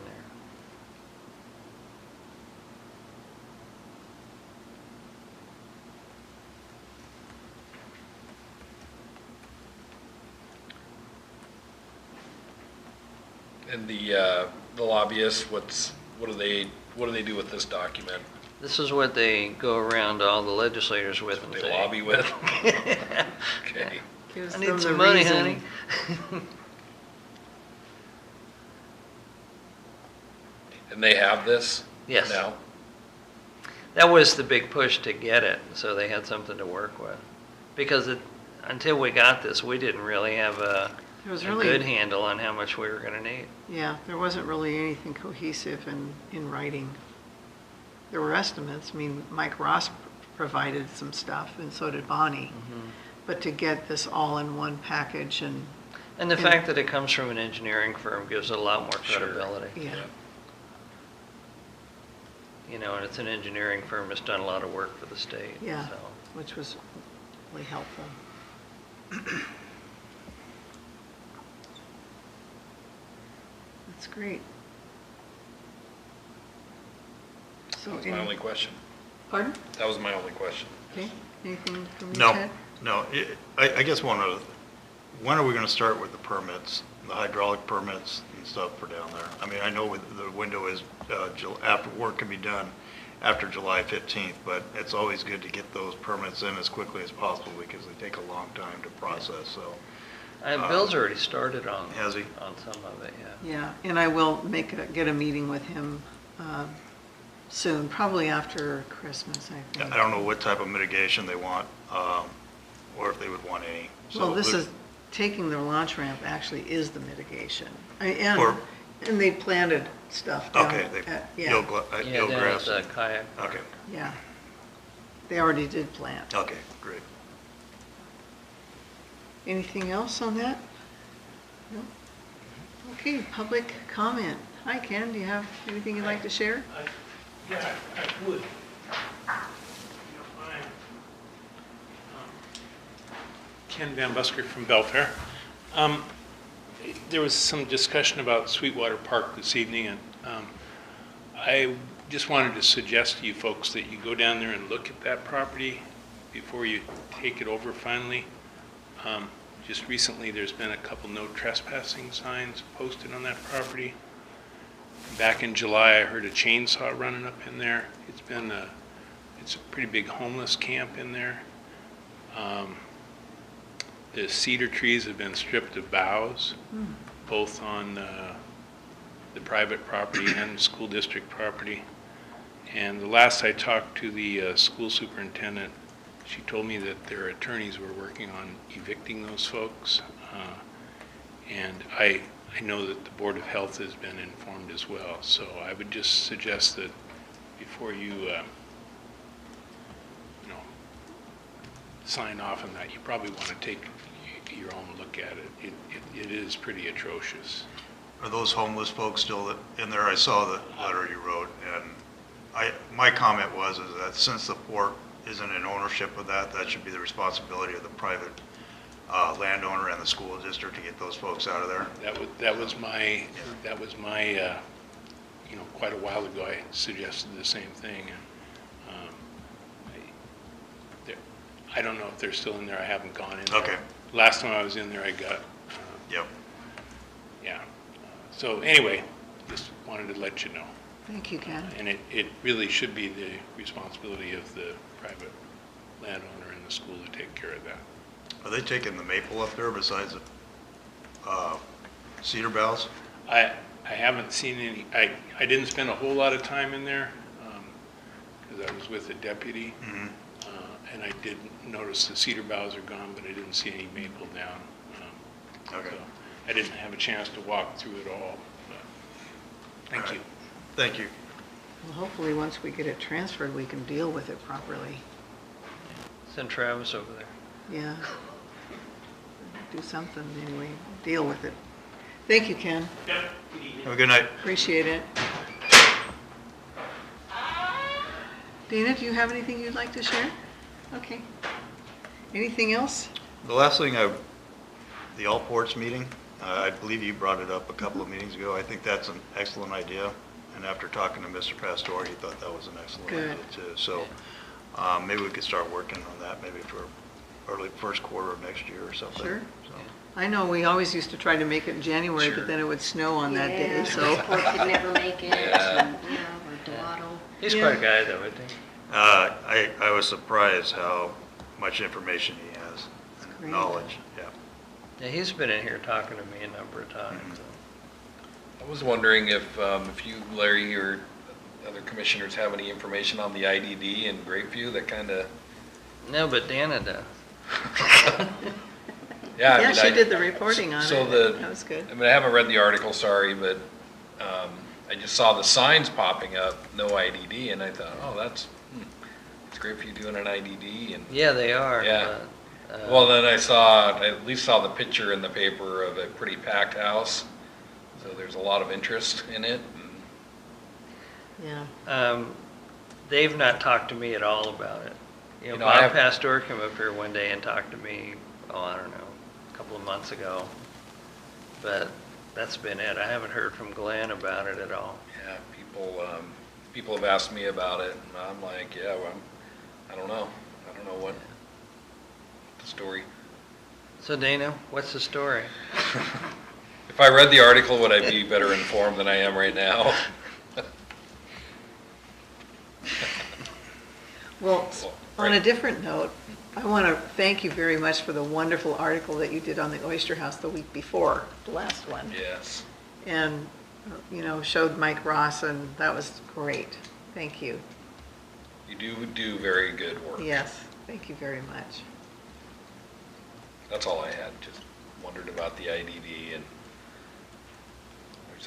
And the lobbyists, what do they do with this document? This is what they go around to all the legislators with and They say. lobby with? Okay. Gives I them need the some money, reason. honey. And they have this Yes. now? That was the big push to get it, so they had something to work with. Because until we got this, we didn't really have a There was a really, good handle on how much we were gonna need. yeah, there wasn't really anything cohesive in writing. There were estimates. I mean, Mike Ross provided some stuff, and so did Bonnie. But to get this all in one package and, And the And- fact that it comes from an engineering firm gives it a lot more Sure. credibility. yeah, You know, and it's an engineering firm that's done a lot of work for the state. Yeah. So, which was really helpful. That's great. So, That's my only question. pardon? That was my only question. Okay, anything from you, No, Ted? no, I guess when are we gonna start with the permits, the hydraulic permits and stuff for down there? I mean, I know the window is, after work can be done after July 15th, but it's always good to get those permits in as quickly as possible because they take a long time to process, so. Bill's already started on. Has he? On some of it, yeah. Yeah, and I will get a meeting with him soon, probably after Christmas, I think. I don't know what type of mitigation they want, or if they would want any. So Well, this is, taking the launch ramp actually is the mitigation. And Or- they planted stuff down Okay, at, they, yeah, Yeah, down at grass. the kayak. Okay, yeah. They already did plant. okay, great. Anything else on that? No? Okay, public comment. Hi, Ken, do you have anything you'd like to share? Yeah, I would. If you don't mind. Ken Van Busker from Belfair. There was some discussion about Sweetwater Park this evening, and I just wanted to suggest to you folks that you go down there and look at that property before you take it over finally. Just recently, there's been a couple no trespassing signs posted on that property. Back in July, I heard a chainsaw running up in there. It's a pretty big homeless camp in there. The cedar trees have been stripped of boughs, both on the private property and school district property. And the last I talked to the school superintendent, she told me that their attorneys were working on evicting those folks. And I know that the Board of Health has been informed as well. So I would just suggest that before you, sign off on that, you probably want to take your own look at it. It is pretty atrocious. Are those homeless folks still in there? I saw the letter you wrote, and my comment was is that since the port isn't in ownership of that, that should be the responsibility of the private landowner and the school district to get those folks out of there. That was my, quite a while ago, I suggested the same thing. And I don't know if they're still in there, I haven't gone in there. Okay. Last time I was in there, I got, Yep. yeah. So anyway, just wanted to let you know. Thank you, Ken. And it really should be the responsibility of the private landowner and the school to take care of that. Are they taking the maple up there besides the cedar boughs? I haven't seen any, I didn't spend a whole lot of time in there, because I was with the deputy. Mhm. And I did notice the cedar boughs are gone, but I didn't see any maple down. Okay. So I didn't have a chance to walk through it all, but thank All you. right. Thank you. Well, hopefully, once we get it transferred, we can deal with it properly. Send Travis over there. Yeah. Do something anyway, deal with it. Thank you, Ken. Have a good night. Appreciate it. Dana, do you have anything you'd like to share? Okay. Anything else? The last thing, the All Ports meeting, I believe you brought it up a couple of meetings ago. I think that's an excellent idea. And after talking to Mr. Pastore, he thought that was an excellent Good. idea too. So maybe we could start working on that, maybe for early first quarter of next year or something. Sure. So, I know we always used to try to make it in January, Sure. but then it would snow on that day, Yeah, so. Sport could never make it, Yeah. and, or Delato. He's Yeah. quite a guy though, isn't he? I was surprised how much information he has, and great. knowledge, yeah. Yeah, he's been in here talking to me a number of times. I was wondering if you, Larry, or other commissioners have any information on the IDD in Grapeview that kind of, No, but Dana does. yeah. I Yeah, mean, she I- did the reporting on so it. That was good. I mean, I haven't read the article, sorry, but I just saw the signs popping up, no IDD, and I thought, oh, it's great for you doing an IDD, and, Yeah, they are. Yeah. but, well, then I at least saw the picture in the paper of a pretty packed house, so there's a lot of interest in it, and Yeah. They've not talked to me at all about it. You know, I Bob have- Pastore came up here one day and talked to me, I don't know, a couple of months ago. But that's been it. I haven't heard from Glenn about it at all. yeah, people have asked me about it, and I'm like, yeah, well, I don't know what the story. So Dana, what's the story? If I read the article, would I be better informed than I am right now? Well, on a right. different note, I want to thank you very much for the wonderful article that you did on the Oyster House the week before, the last one. Yes. And, showed Mike Ross, and that was great. Thank you. You do very good work. Yes, thank you very much. That's all I had, just wondered about the IDD and,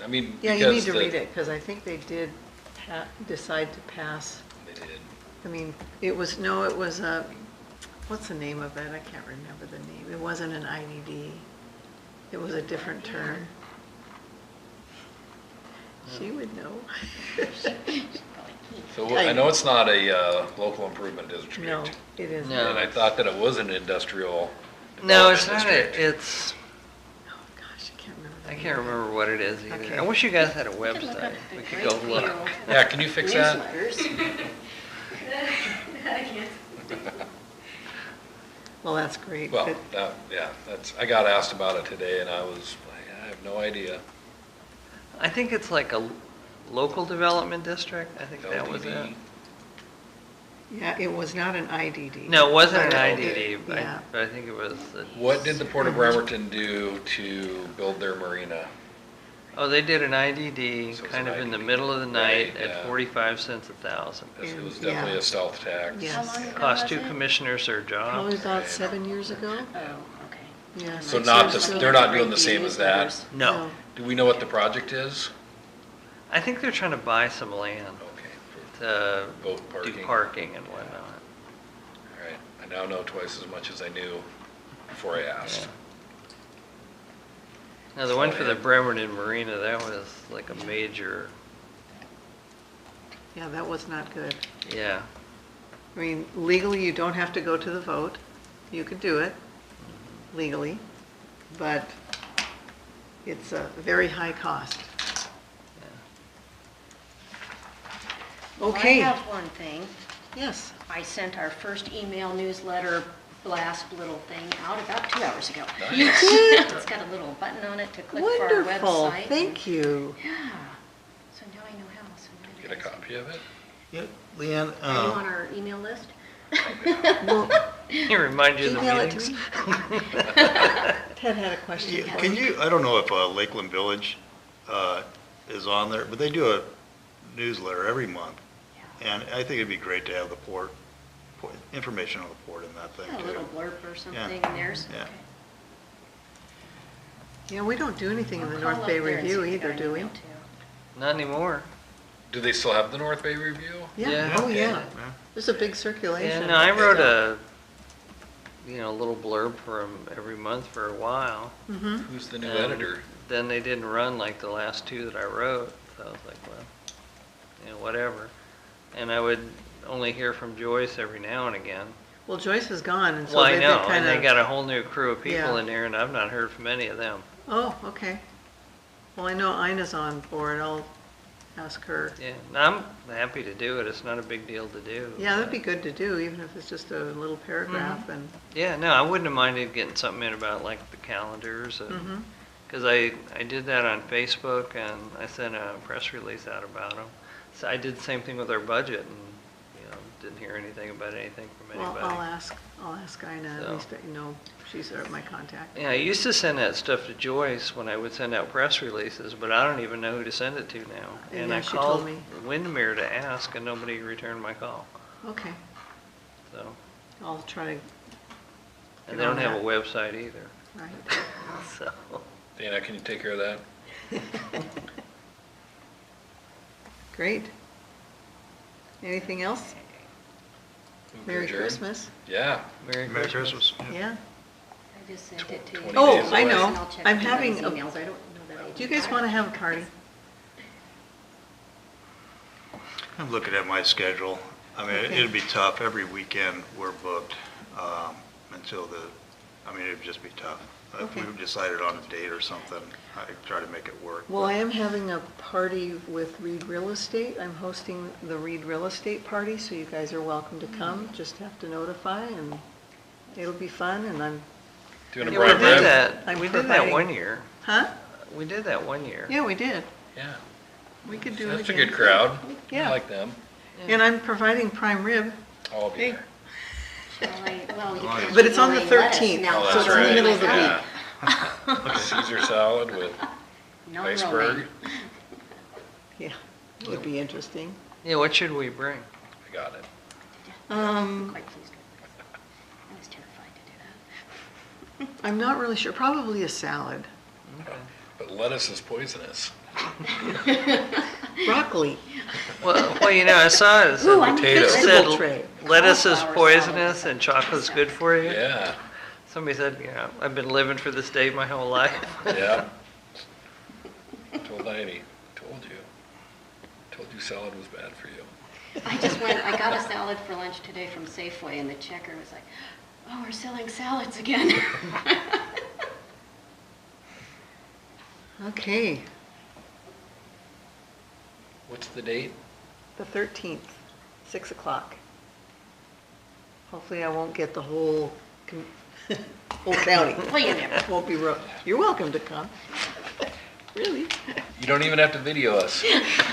I mean, Yeah, you need because to read it, because I think they did decide to pass. They did. I mean, what's the name of it? I can't remember the name. It wasn't an IDD. It was a different term. She would know. So I know it's not a local improvement district. No, it isn't. No. And I thought that it was an industrial No, it's development not. district. It's, Oh, gosh, I can't remember. the I name can't of it. remember what it is either. Okay. I wish you guys had a We could look website. up the We could go look. Grapeview Yeah, can you fix that? newsletters. Well, that's great. Well, But- I got asked about it today and I was like, I have no idea. I think it's like a local development district. I think that was it. LDD. Yeah, it was not an IDD. No, it wasn't an But IDD, yeah. but I think it was. What did the Port of Bremerton do to build their marina? Oh, they did an IDD So it's kind an of in the IDD. middle of the night Right, yeah. at 45 cents a thousand. It was Yeah. definitely a stealth tax. Yeah. How Yes. long ago Cost was two it? commissioners their Probably job. about 7 years ago. Oh, okay. Yeah. So Like not so- they're not doing the same as that? Newsletters. No, Do we know what the project is? I think they're trying to buy some land Okay, to boat do parking. parking and whatnot. all right. I now know twice as much as I knew before I asked. Yeah. Now, the one for the Bremerton Marina, that was like a major, Yeah, that was not good. yeah. I mean, legally, you don't have to go to the vote. You could do it legally, but it's a very high cost. Well, Okay. I have one thing. Yes. I sent our first email newsletter blast little thing out about 2 hours ago. You did? It's got a little button on it to click for our Wonderful, website. thank you. Yeah, so now I know how. So now you Get a guys- copy of it? Yeah, Leanne, Are you on our email list? Well, It reminds you of the email it meetings. to me. Ted had a question. for can me. you, I don't know if Lakeland Village is on there, but they do a newsletter every month. And I think it'd be great to have the port, information on the port in that thing Yeah, a too. little blurb or something in theirs? Yeah. Okay. Yeah, we don't do anything in the I'll North call Bay up there and Review see if either, got do an we? email, too. Not anymore. Do they still have the North Bay Review? Yeah. Oh, Okay. yeah. There's a big circulation. Yeah, no, I wrote a, little blurb for them every month for a while. Mm-hmm. Who's the new And editor? Then they didn't run like the last two that I wrote, so I was like, well, whatever. And I would only hear from Joyce every now and again. Well, Joyce is gone, and so Well, I they've know, been kind and they of. got a whole new crew of people Yeah. in there, and I've not heard from any of them. Oh, okay. Well, I know Ina's on board. I'll ask her. Yeah, and I'm happy to do it, it's not a big deal to do. Yeah, that'd be good to do, even if it's just a little paragraph and. Yeah, no, I wouldn't have minded getting something in about like the calendars, Mhm. because I did that on Facebook, and I sent a press release out about them. So I did the same thing with our budget, and, didn't hear anything about anything from Well, anybody. I'll ask Ina, at So. least, she's my contact. Yeah, I used to send that stuff to Joyce when I would send out press releases, but I don't even know who to send it to now. And Yeah, I she told called me. Windermere to ask, and nobody returned my call, Okay, so. I'll try to, And they don't have a website either, right. so. Dana, can you take care of that? Great. Anything else? Move to Merry adjourn? Christmas. Yeah. Merry Merry Christmas. Christmas. Yeah. I just sent it to you. 20 Oh, days I away. know. And I'll check I'm everybody's having a- emails. I don't know that I Do you guys want to have a party? I'm looking at my schedule. I mean, Okay. it'd be tough. Every weekend, we're booked until it'd just be tough. If Okay. we decided on a date or something, I'd try to make it work. Well, I am having a party with Reed Real Estate. I'm hosting the Reed Real Estate party, so you guys are welcome to come. Just have to notify, and it'll be fun, and I'm, Doing a Yeah, we bribe did rib? that, I'm we did that providing- one year. huh? We did that one year. Yeah, we did. Yeah. We could do it That's a again. good crowd. Yeah. I like them. And I'm providing prime rib, I'll be Hey. there. Well, you can't but it's on the eat lettuce 13th, now, Oh, so that's it's in the right. middle of the Yeah. week. Caesar salad with No iceberg. romaine. Yeah, it would be interesting. Yeah, what should we bring? I got it. Quite pleased with it. I was terrified to do that. I'm not really sure, probably a salad. But lettuce is poisonous. Broccoli, Well, I saw it, it Ooh, I said, need Potato. it vegetable said tray. lettuce is Cauliflower poisonous salad. and chocolate's good for you. Yeah, Somebody said, I've been living for this day my whole life. yeah. Told Heidi, told you salad was bad for you. I got a salad for lunch today from Safeway, and the checker was like, oh, we're selling salads again. Okay, What's the date? the 13th, 6 o'clock. Hopefully I won't get the whole county. Well, you never. Won't be, you're welcome to come. Really? You don't even have to video us.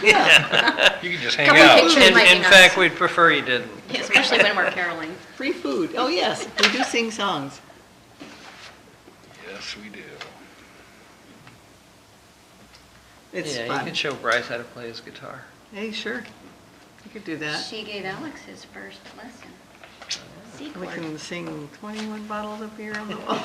Yeah, You can just hang Couple out. pictures. In might be in nice. fact, we'd prefer you didn't. Especially when we're caroling. free food. Oh, yes, we do sing songs. Yes, we do. It's Yeah, you fun. could show Bryce how to play his guitar. Hey, sure, you could do that. She gave Alex his first lesson. C We chord. can sing 21 bottles of beer on the wall.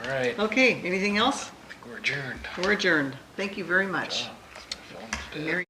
All right, I Okay, anything else? think we're adjourned. We're adjourned. Thank you very much. Oh, my phone's dead. Merry